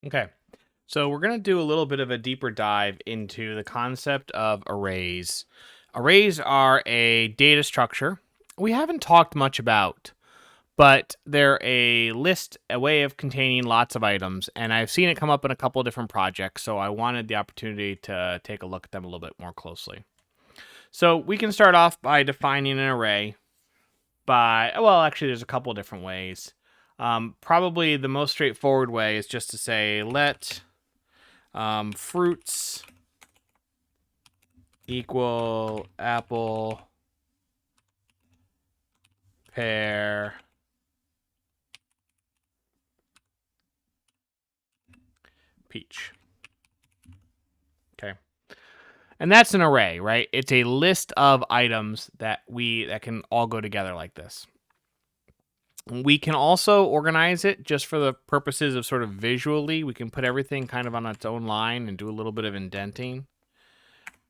Okay, so we're going to do a little bit of a deeper dive into the concept of arrays. Arrays are a data structure we haven't talked much about, but they're a list, a way of containing lots of items, and I've seen it come up in a couple of different projects, so I wanted the opportunity to take a look at them a little bit more closely. So we can start off by defining an array well, actually, there's a couple of different ways. Probably the most straightforward way is just to say let fruits equal apple, pear, peach. Okay. And that's an array, right? It's a list of items that can all go together like this. We can also organize it just for the purposes of sort of visually. We can put everything kind of on its own line and do a little bit of indenting.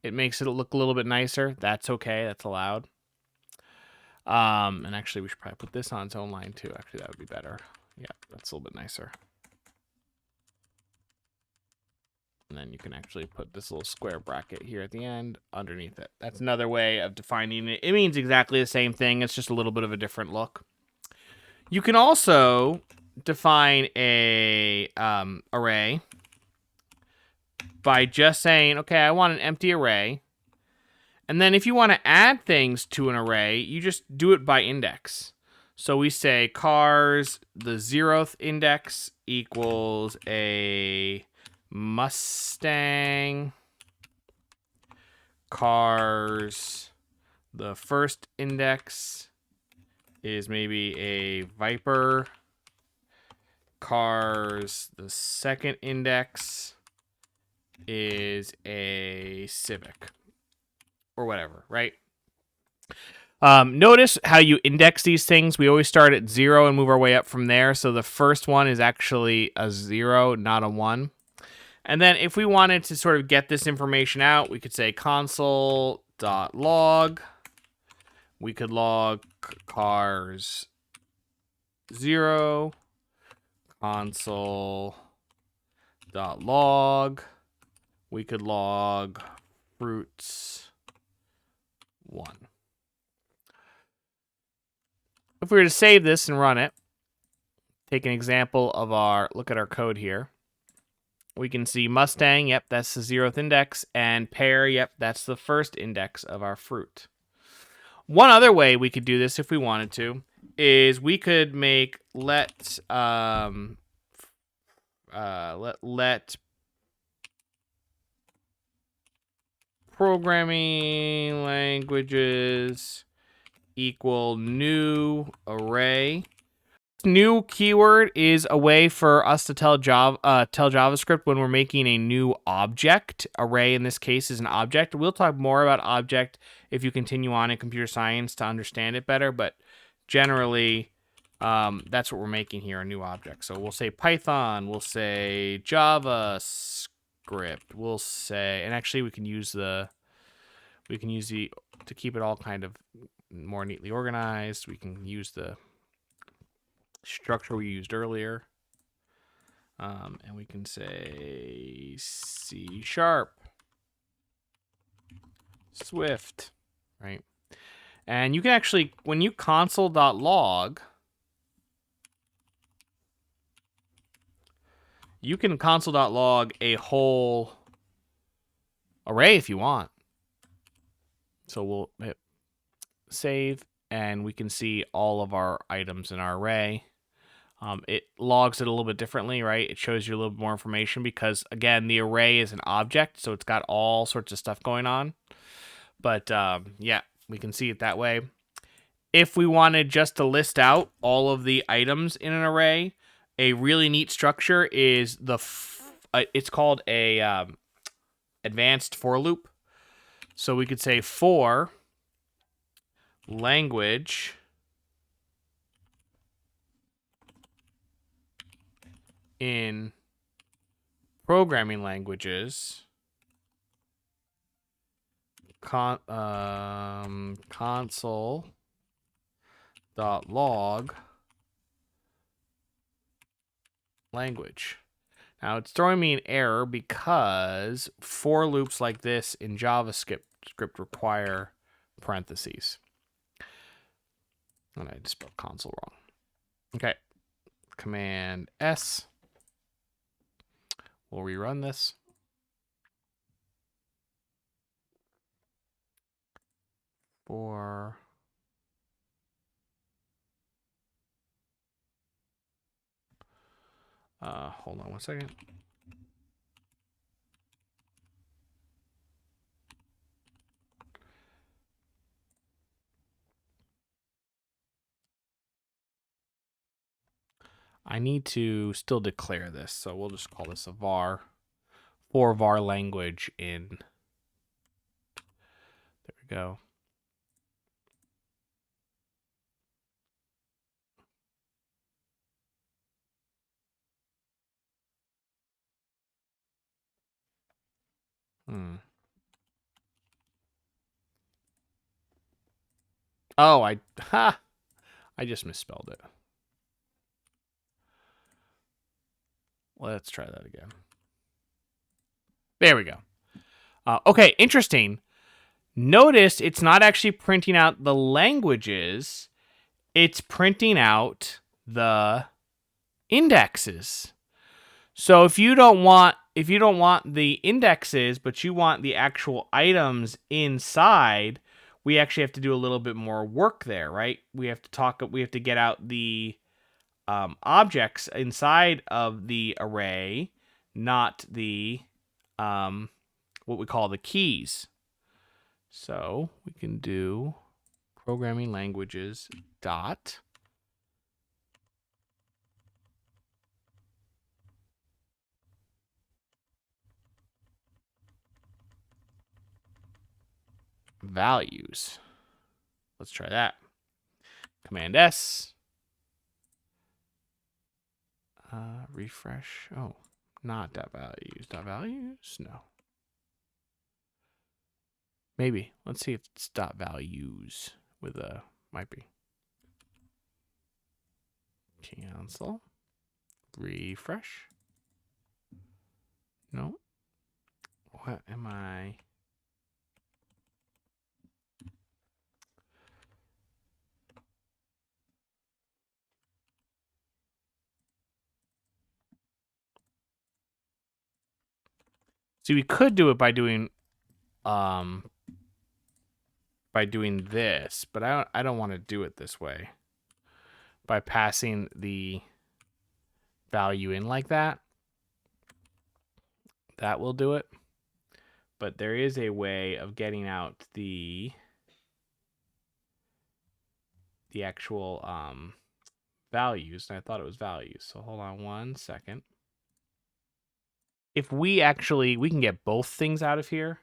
It makes it look a little bit nicer. That's okay. That's allowed. And actually, we should probably put this on its own line too. Actually, that would be better. Yeah, that's a little bit nicer. And then you can actually put this little square bracket here at the end underneath it. That's another way of defining it. It means exactly the same thing. It's just a little bit of a different look. You can also define a array by just saying, okay, I want an empty array. And then if you want to add things to an array, you just do it by index. So we say cars, the 0th index equals a Mustang. Cars, the first index is maybe a Viper. Cars, the second index is a Civic. Or whatever, right? Notice how you index these things. We always start at 0 and move our way up from there. So the first one is actually a 0, not a 1. And then if we wanted to sort of get this information out, we could say console.log. We could log cars 0, console.log. We could log fruits 1. If we were to save this and run it, take an example of look at our code here. We can see Mustang, yep, that's the 0th index, and pear, yep, that's the first index of our fruit. One other way we could do this if we wanted to is we could make let programming languages equal new array. New keyword is a way for us to tell JavaScript when we're making a new object. Array in this case is an object. We'll talk more about object if you continue on in computer science to understand it better, but generally that's what we're making here, a new object. So we'll say Python, we'll say JavaScript, we'll say, and actually we can use the to keep it all kind of more neatly organized. We can use the structure we used earlier. And we can say C#, Swift, right? And you can actually, when you console.log, you can console.log a whole array if you want. So we'll hit save, and we can see all of our items in our array. It logs it a little bit differently, right? It shows you a little bit more information because, again, the array is an object, so it's got all sorts of stuff going on. But, yeah, we can see it that way. If we wanted just to list out all of the items in an array, a really neat structure is it's called a advanced for loop. So we could say for language in programming languages console.log language. Now it's throwing me an error because for loops like this in JavaScript require parentheses. And I just spelled console wrong. Okay. Command S. We'll rerun this. For hold on one second. I need to still declare this, so we'll just call this a var. For var language in. There we go. Oh, I just misspelled it. Let's try that again. There we go. Okay, interesting. Notice it's not actually printing out the languages. It's printing out the indexes. So if you don't want the indexes, but you want the actual items inside, we actually have to do a little bit more work there, right? We have to get out the objects inside of the array, not the what we call the keys. So we can do programming languages dot values. Let's try that. Command S. Refresh. Oh, not dot values. Dot values? No. Maybe. Let's see if it's dot values with a might be. Cancel. Refresh. No. What am I? See, we could do it by doing this, but I don't want to do it this way. By passing the value in like that. That will do it. But there is a way of getting out the actual values. And I thought it was values. So hold on one second. If we can get both things out of here.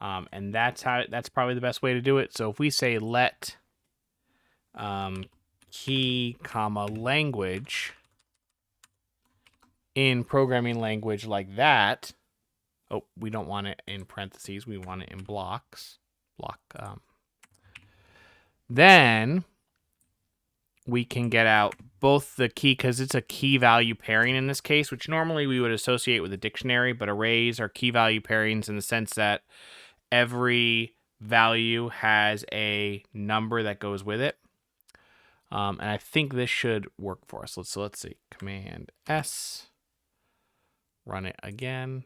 And that's probably the best way to do it. So if we say let key comma language in programming language like that. Oh, we don't want it in parentheses. We want it in blocks. Then we can get out both the key, because it's a key value pairing in this case, which normally we would associate with a dictionary, but arrays are key value pairings in the sense that every value has a number that goes with it. And I think this should work for us. So let's see. Command S. Run it again.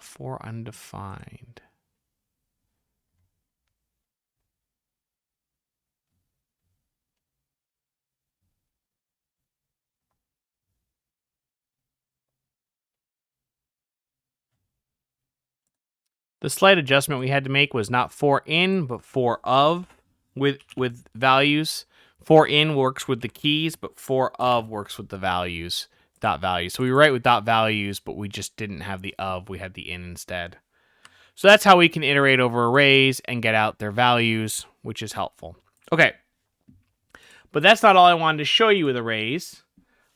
For undefined. The slight adjustment we had to make was not for in, but for of with values. For in works with the keys, but for of works with the values. Dot values. So we write with dot values, but we just didn't have the of. We had the in instead. So that's how we can iterate over arrays and get out their values, which is helpful. Okay. But that's not all I wanted to show you with arrays.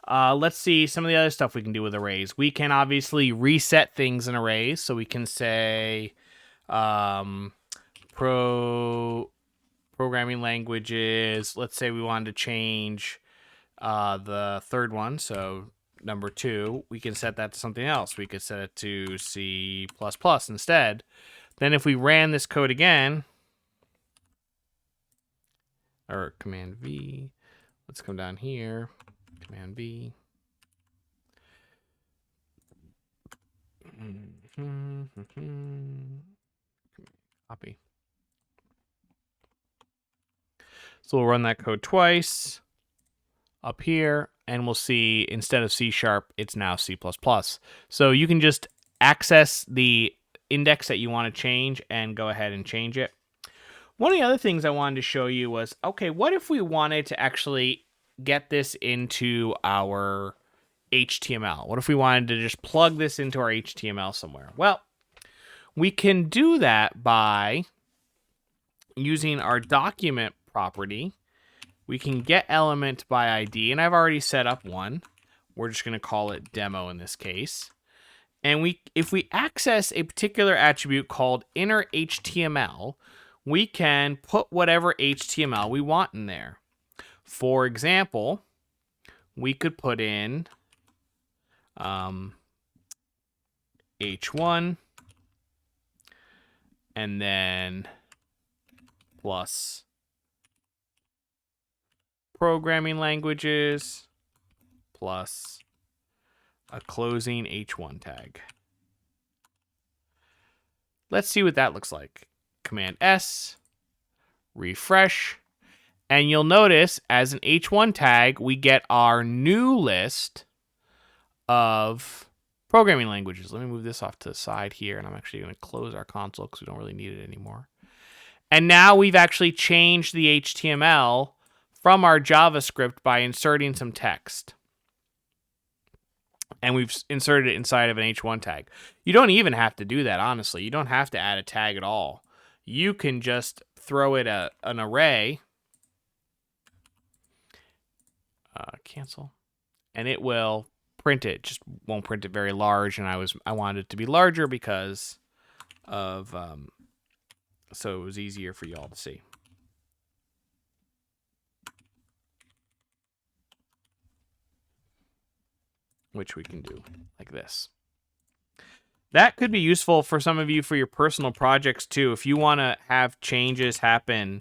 Let's see some of the other stuff we can do with arrays. We can obviously reset things in arrays. So we can say programming languages. Let's say we wanted to change the third one. So number 2, we can set that to something else. We could set it to C++ instead. Then if we ran this code again, or Command V, let's come down here, Command V. Copy. So we'll run that code twice up here, and we'll see instead of C#, it's now C++. So you can just access the index that you want to change and go ahead and change it. One of the other things I wanted to show you was, okay, what if we wanted to actually get this into our HTML? What if we wanted to just plug this into our HTML somewhere? Well, we can do that by using our document property. We can get element by ID, and I've already set up one. We're just going to call it demo in this case. And if we access a particular attribute called inner HTML, we can put whatever HTML we want in there. For example, we could put in H1 and then plus programming languages plus a closing H1 tag. Let's see what that looks like. Command S, refresh, and you'll notice as an H1 tag, we get our new list of programming languages. Let me move this off to the side here, and I'm actually going to close our console because we don't really need it anymore. And now we've actually changed the HTML from our JavaScript by inserting some text. And we've inserted it inside of an H1 tag. You don't even have to do that, honestly. You don't have to add a tag at all. You can just throw it an array, cancel, and it will print it. Just won't print it very large, and I wanted it to be larger because of so it was easier for y'all to see. Which we can do like this. That could be useful for some of you for your personal projects too. If you want to have changes happen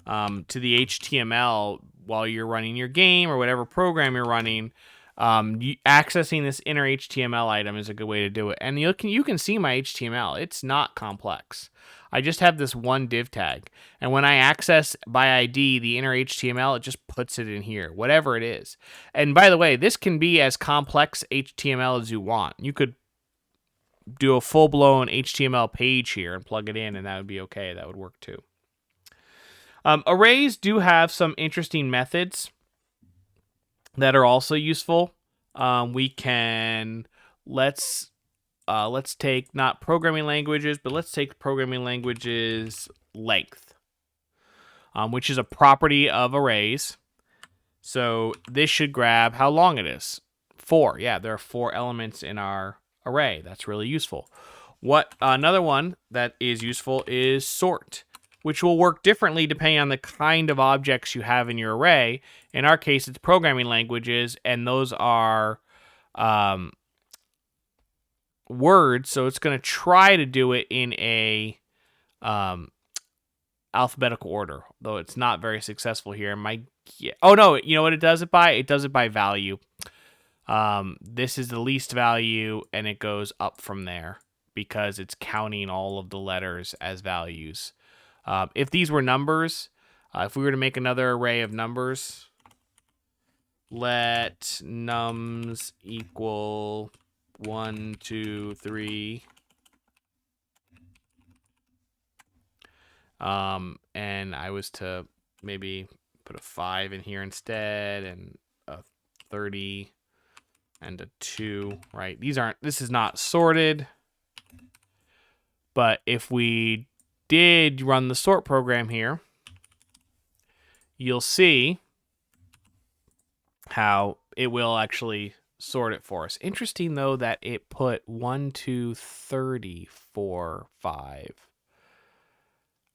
to the HTML while you're running your game or whatever program you're running, accessing this inner HTML item is a good way to do it. And you can see my HTML. It's not complex. I just have this one div tag. And when I access by ID the inner HTML, it just puts it in here, whatever it is. And by the way, this can be as complex HTML as you want. You could do a full-blown HTML page here and plug it in, and that would be okay. That would work too. Arrays do have some interesting methods that are also useful. We can let's take not programming languages, but let's take programming languages length, which is a property of arrays. So this should grab how long it is. 4. Yeah, there are 4 elements in our array. That's really useful. Another one that is useful is sort, which will work differently depending on the kind of objects you have in your array. In our case, it's programming languages, and those are words, so it's going to try to do it in a alphabetical order, though it's not very successful here. Oh no, you know what it does it by? It does it by value. This is the least value, and it goes up from there because it's counting all of the letters as values. If these were numbers, if we were to make another array of numbers, let nums equal 1, 2, 3. And I was to maybe put a 5 in here instead, and a 30 and a 2, right? This is not sorted. But if we did run the sort program here, you'll see how it will actually sort it for us. Interesting, though, that it put 1, 2, 30, 4, 5.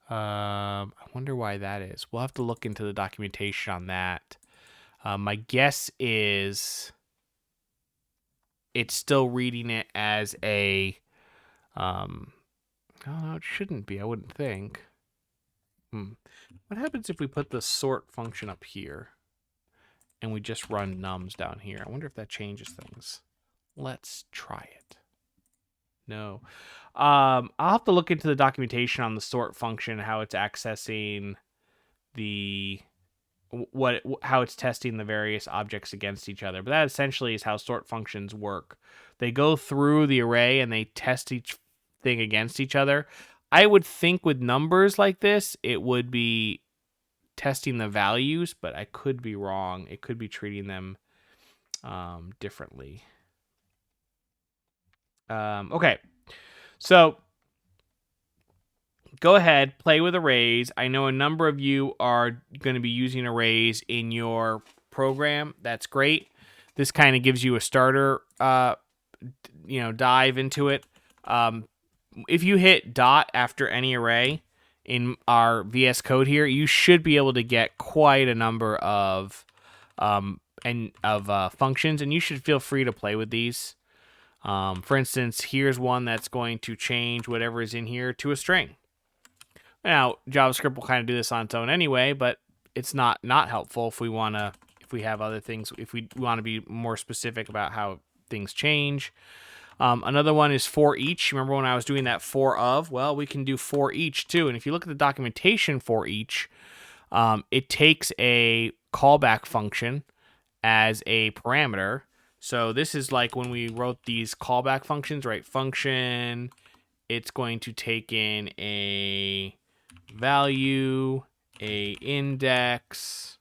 I wonder why that is. We'll have to look into the documentation on that. My guess is it's still reading it as a, oh no, it shouldn't be, I wouldn't think. What happens if we put the sort function up here and we just run nums down here? I wonder if that changes things. Let's try it. No. I'll have to look into the documentation on the sort function, how it's accessing the how it's testing the various objects against each other. But that essentially is how sort functions work. They go through the array and they test each thing against each other. I would think with numbers like this, it would be testing the values, but I could be wrong. It could be treating them differently. Okay, so go ahead, play with arrays. I know a number of you are going to be using arrays in your program. That's great. This kind of gives you a starter, dive into it. If you hit dot after any array in our VS Code here, you should be able to get quite a number of functions, and you should feel free to play with these. For instance, here's one that's going to change whatever is in here to a string. Now, JavaScript will kind of do this on its own anyway, but it's not helpful if we have other things, if we want to be more specific about how things change. Another one is for each. Remember when I was doing that for of? Well, we can do for each too. And if you look at the documentation for each, it takes a callback function as a parameter. So this is like when we wrote these callback functions, right? Function, it's going to take in a value, a index,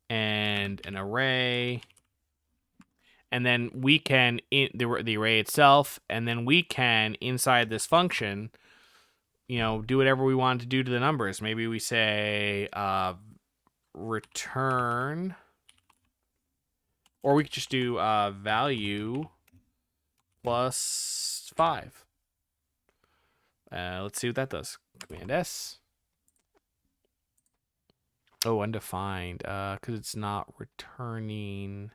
and an array. And then we can, the array itself, and then we can, inside this function, do whatever we want to do to the numbers. Maybe we say return, or we could just do value plus 5. Let's see what that does. Command S. Oh, undefined, because it's not returning.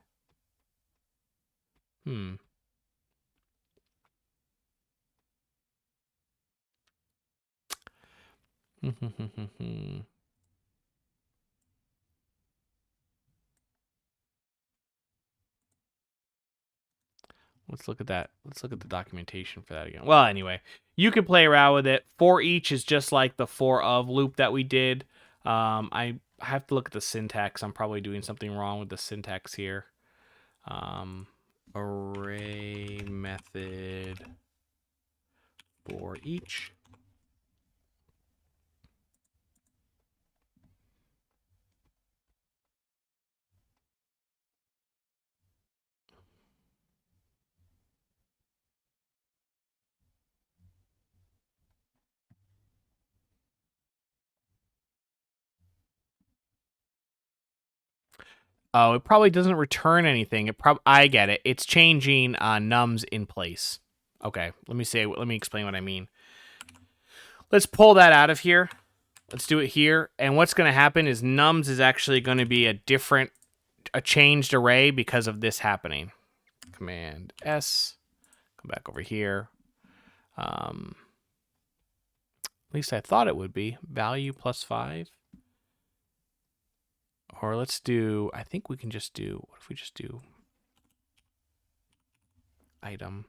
Let's look at that. Let's look at the documentation for that again. Well, anyway, you can play around with it. For each is just like the for of loop that we did. I have to look at the syntax. I'm probably doing something wrong with the syntax here. Array method for each. Oh, it probably doesn't return anything. I get it. It's changing nums in place. Okay, let me explain what I mean. Let's pull that out of here. Let's do it here. And what's going to happen is nums is actually going to be a changed array because of this happening. Command S, come back over here. At least I thought it would be value plus 5. Or let's do, I think we can just do, what if we just do item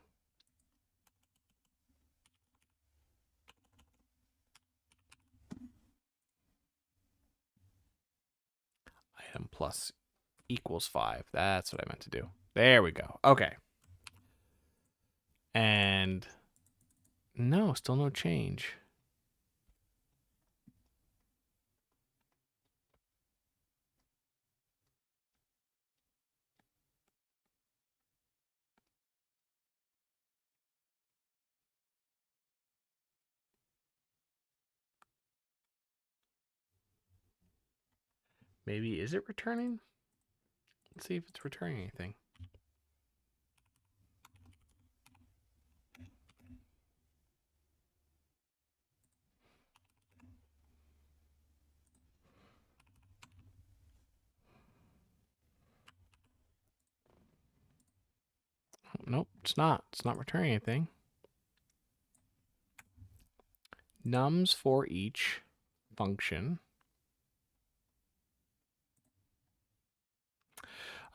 plus equals 5. That's what I meant to do. There we go. Okay. And no, still no change. Maybe, is it returning? Let's see if it's returning anything. Nope, it's not. It's not returning anything. Nums for each function.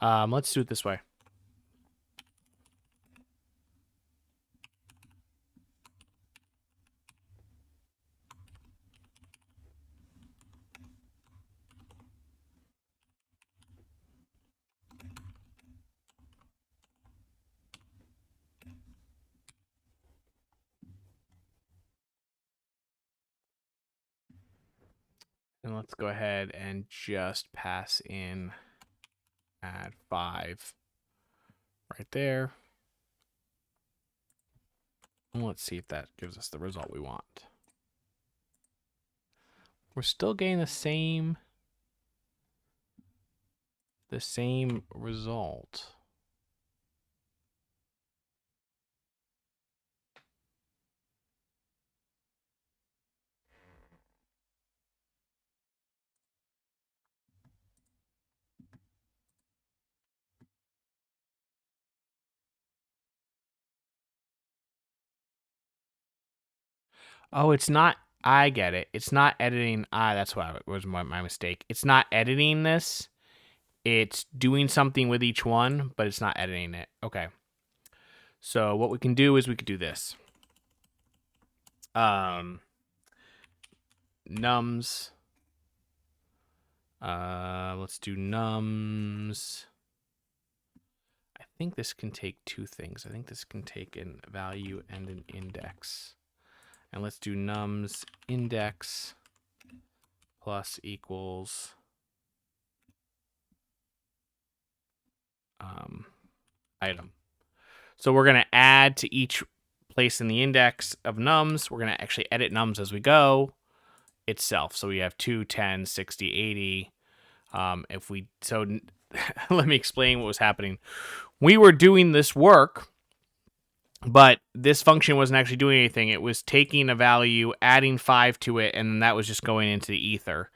Let's do it this way. And let's go ahead and just pass in add 5 right there. And let's see if that gives us the result we want. We're still getting the same result. Oh, it's not. I get it. It's not editing. That's what was my mistake. It's not editing this. It's doing something with each one, but it's not editing it. Okay. So what we can do is we could do this. Nums. Let's do nums. I think this can take two things. I think this can take a value and an index. And let's do nums index plus equals item. So we're going to add to each place in the index of nums. We're going to actually edit nums as we go itself. So we have 2, 10, 60, 80. Let me explain what was happening. We were doing this work, but this function wasn't actually doing anything. It was taking a value, adding 5 to it, and that was just going into the ether.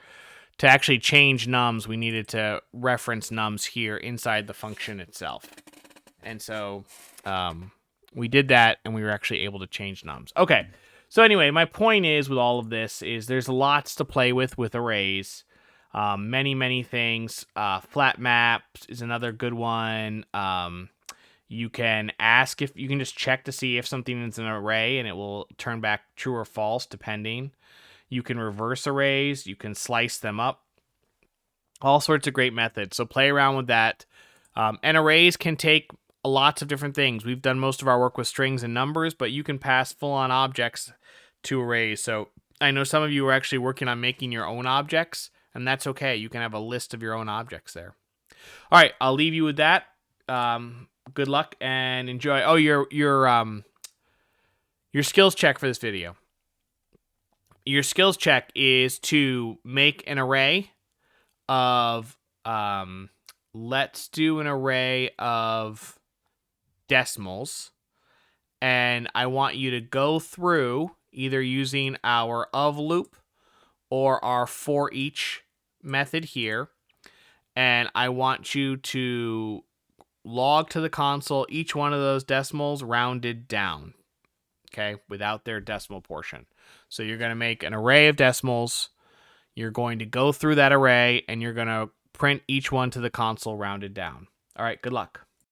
To actually change nums, we needed to reference nums here inside the function itself. And so we did that, and we were actually able to change nums. Okay, so anyway, my point is with all of this is there's lots to play with arrays. Many things. Flat maps is another good one. You can ask if you can just check to see if something is an array, and it will turn back true or false depending. You can reverse arrays. You can slice them up. All sorts of great methods. So play around with that. And arrays can take lots of different things. We've done most of our work with strings and numbers, but you can pass full-on objects to arrays. So I know some of you are actually working on making your own objects, and that's okay. You can have a list of your own objects there. All right, I'll leave you with that. Good luck and enjoy. Oh, your skills check for this video. Your skills check is to make an array of let's do an array of decimals, and I want you to go through either using our of loop or our for each method here, and I want you to log to the console each one of those decimals rounded down, okay, without their decimal portion. So you're going to make an array of decimals, you're going to go through that array, and you're going to print each one to the console rounded down. All right, good luck.